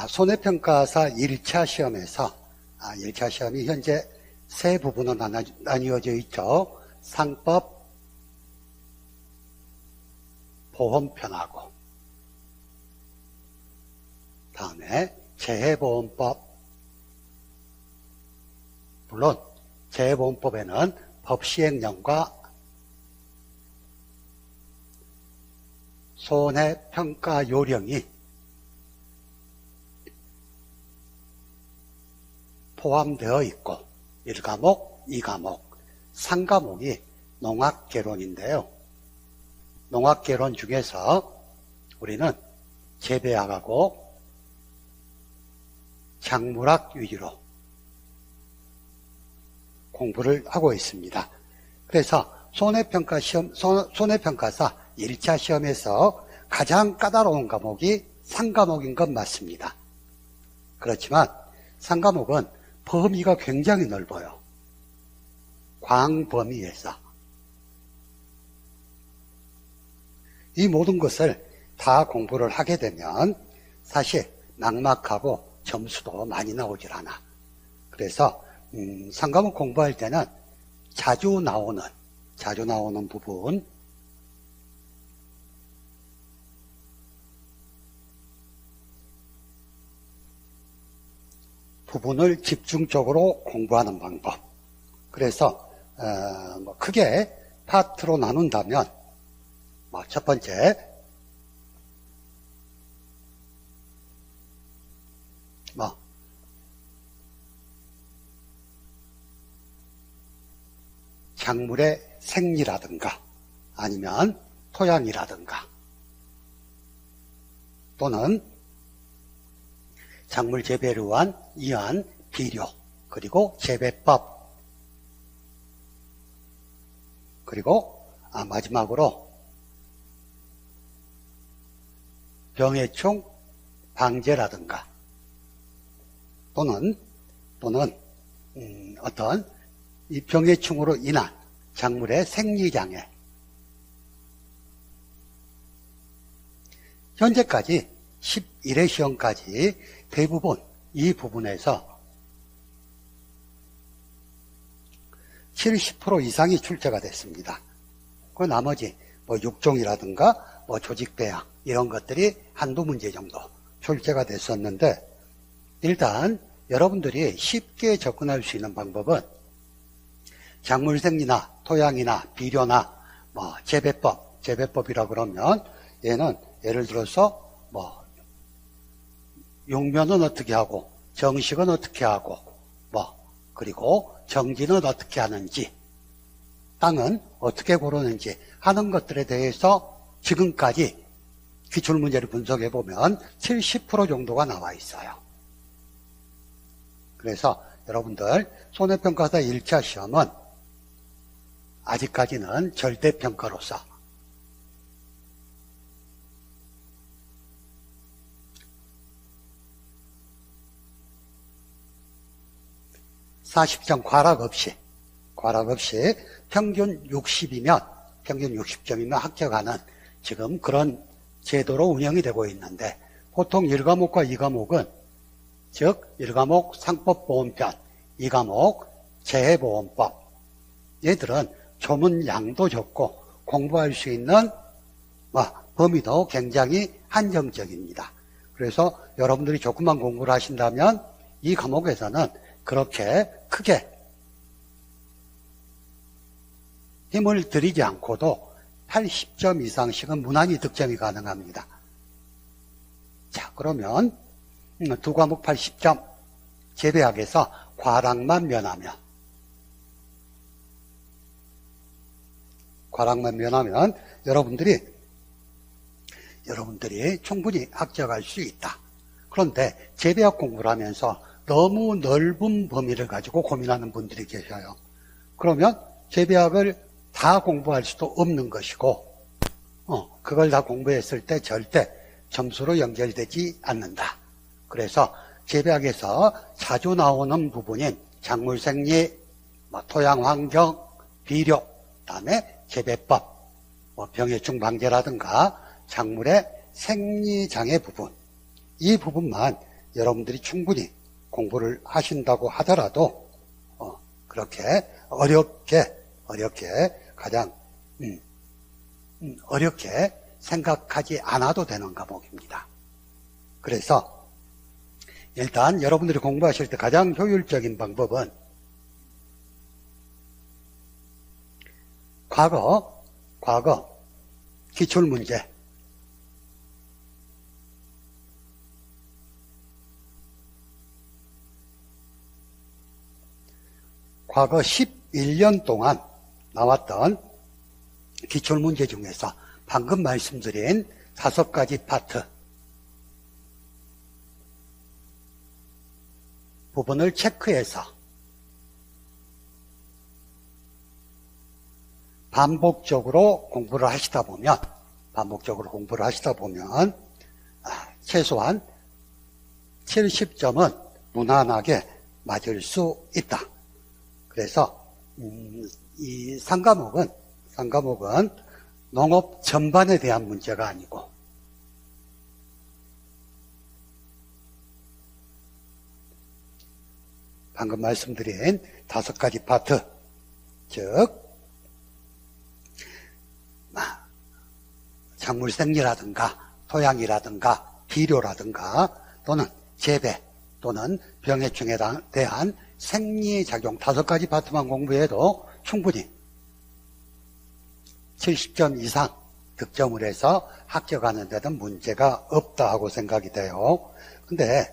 손해평가사 1차 시험에서 1차 시험이 현재 세 부분으로 나뉘어져 있죠. 상법, 보험편하고 다음에 재해보험법. 물론 재해보험법에는 법시행령과 손해평가 요령이 포함되어 있고 1과목, 2과목, 3과목이 농학개론인데요. 농학개론 중에서 우리는 재배학하고 작물학 위주로 공부를 하고 있습니다. 그래서 손해평가사 1차 시험에서 가장 까다로운 과목이 3과목인 건 맞습니다. 그렇지만 3과목은 범위가 굉장히 넓어요. 광범위에서. 이 모든 것을 다 공부를 하게 되면 사실 막막하고 점수도 많이 나오질 않아. 그래서 3과목 공부할 때는 자주 나오는 부분을 집중적으로 공부하는 방법. 그래서 크게 파트로 나눈다면 첫 번째 작물의 생리라든가 아니면 토양이라든가 또는 작물 재배를 위한 이한, 비료, 그리고 재배법, 그리고 마지막으로 병해충 방제라든가 또는 어떤 이 병해충으로 인한 작물의 생리장애. 현재까지 11회 시험까지 대부분 이 부분에서 70% 이상이 출제가 됐습니다. 그 나머지 육종이라든가 조직배양 이런 것들이 한두 문제 정도 출제가 됐었는데, 일단 여러분들이 쉽게 접근할 수 있는 방법은 작물 생리나 토양이나 비료나 재배법이라 그러면 얘는 예를 들어서 용면은 어떻게 하고 정식은 어떻게 하고 그리고 정지는 어떻게 하는지 땅은 어떻게 고르는지 하는 것들에 대해서 지금까지 기출문제를 분석해 보면 70% 정도가 나와 있어요. 그래서 여러분들 손해평가사 1차 시험은 아직까지는 절대평가로서 (40점) 과락 없이 평균 60점이면 합격하는 지금 그런 제도로 운영이 되고 있는데, 보통 1과목과 2과목은 즉 1과목 상법보험편, 2과목 재해보험법, 얘들은 조문량도 적고 공부할 수 있는 범위도 굉장히 한정적입니다. 그래서 여러분들이 조금만 공부를 하신다면 이 과목에서는 그렇게 크게 힘을 들이지 않고도 80점 이상씩은 무난히 득점이 가능합니다. 자, 그러면 두 과목 80점, 재배학에서 과락만 면하면 여러분들이 충분히 합격할 수 있다. 그런데 재배학 공부를 하면서 너무 넓은 범위를 가지고 고민하는 분들이 계셔요. 그러면 재배학을 다 공부할 수도 없는 것이고, 그걸 다 공부했을 때 절대 점수로 연결되지 않는다. 그래서 재배학에서 자주 나오는 부분인 작물 생리, 토양 환경, 비료, 그다음에 재배법, 병해충 방제라든가 작물의 생리장애 부분, 이 부분만 여러분들이 충분히 공부를 하신다고 하더라도 그렇게 어렵게 가장 어렵게 생각하지 않아도 되는 과목입니다. 그래서 일단 여러분들이 공부하실 때 가장 효율적인 방법은 과거 기출문제, 과거 11년 동안 나왔던 기출문제 중에서 방금 말씀드린 5가지 파트 부분을 체크해서 반복적으로 공부를 하시다 보면 최소한 70점은 무난하게 맞을 수 있다. 그래서 이 3과목은 농업 전반에 대한 문제가 아니고 방금 말씀드린 5가지 파트, 즉 작물생리라든가 토양이라든가 비료라든가 또는 재배 또는 병해충에 대한 생리작용 5가지 파트만 공부해도 충분히 70점 이상 득점을 해서 합격하는 데는 문제가 없다 하고 생각이 돼요. 근데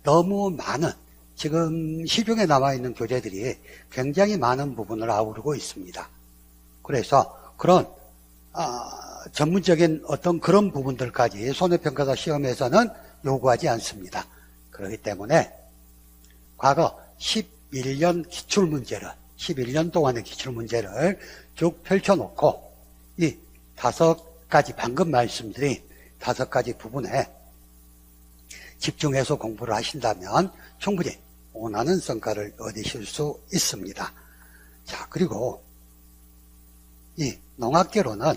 너무 많은 지금 시중에 나와 있는 교재들이 굉장히 많은 부분을 아우르고 있습니다. 그래서 그런 전문적인 어떤 그런 부분들까지 손해평가사 시험에서는 요구하지 않습니다. 그렇기 때문에 과거 11년 기출문제를 11년 동안의 기출문제를 쭉 펼쳐놓고 이 5가지 방금 말씀드린 5가지 부분에 집중해서 공부를 하신다면 충분히 원하는 성과를 얻으실 수 있습니다. 자, 그리고 이 농학개론은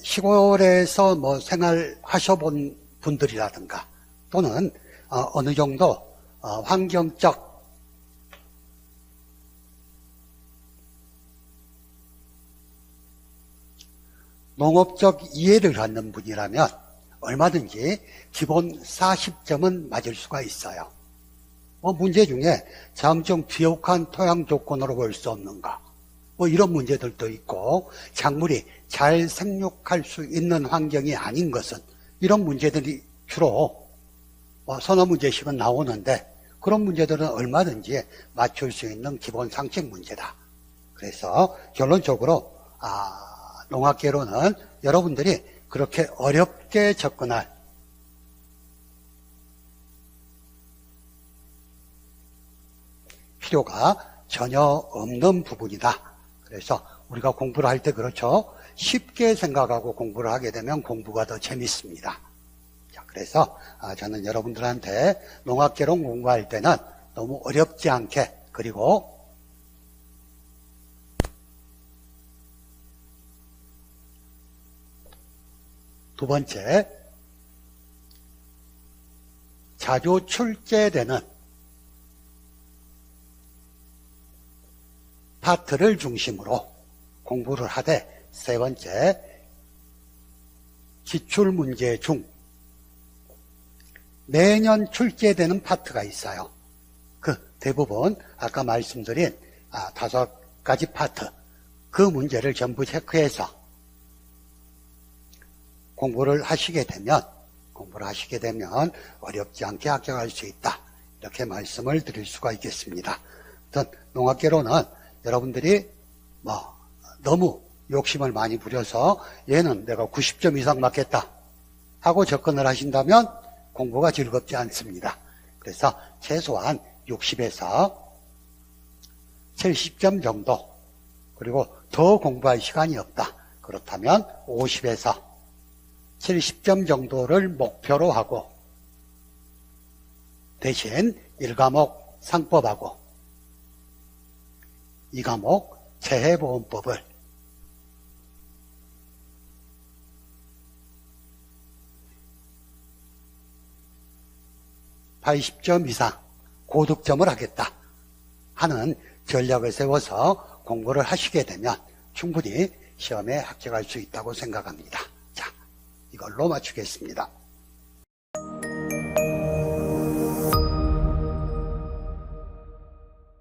시골에서 생활하셔본 분들이라든가 또는 어느 정도 환경적 농업적 이해를 갖는 분이라면 얼마든지 기본 40점은 맞을 수가 있어요. 문제 중에 잠정 비옥한 토양 조건으로 볼 수 없는가, 이런 문제들도 있고, 작물이 잘 생육할 수 있는 환경이 아닌 것은, 이런 문제들이 주로 서너 문제씩은 나오는데, 그런 문제들은 얼마든지 맞출 수 있는 기본 상식 문제다. 그래서 결론적으로 농학개론은 여러분들이 그렇게 어렵게 접근할 필요가 전혀 없는 부분이다. 그래서 우리가 공부를 할 때 그렇죠. 쉽게 생각하고 공부를 하게 되면 공부가 더 재밌습니다. 자, 그래서 저는 여러분들한테 농학개론 공부할 때는 너무 어렵지 않게, 그리고 두 번째, 자주 출제되는 파트를 중심으로 공부를 하되, 세 번째, 기출문제 중 매년 출제되는 파트가 있어요. 그 대부분 아까 말씀드린 5가지 파트, 그 문제를 전부 체크해서 공부를 하시게 되면 어렵지 않게 합격할 수 있다. 이렇게 말씀을 드릴 수가 있겠습니다. 농학개론은 여러분들이 너무 욕심을 많이 부려서 얘는 내가 90점 이상 맞겠다 하고 접근을 하신다면 공부가 즐겁지 않습니다. 그래서 최소한 60에서 70점 정도, 그리고 더 공부할 시간이 없다. 그렇다면 50에서 70점 정도를 목표로 하고, 대신 1과목 상법하고 2과목 재해보험법을 80점 이상 고득점을 하겠다 하는 전략을 세워서 공부를 하시게 되면 충분히 시험에 합격할 수 있다고 생각합니다. 자, 이걸로 마치겠습니다.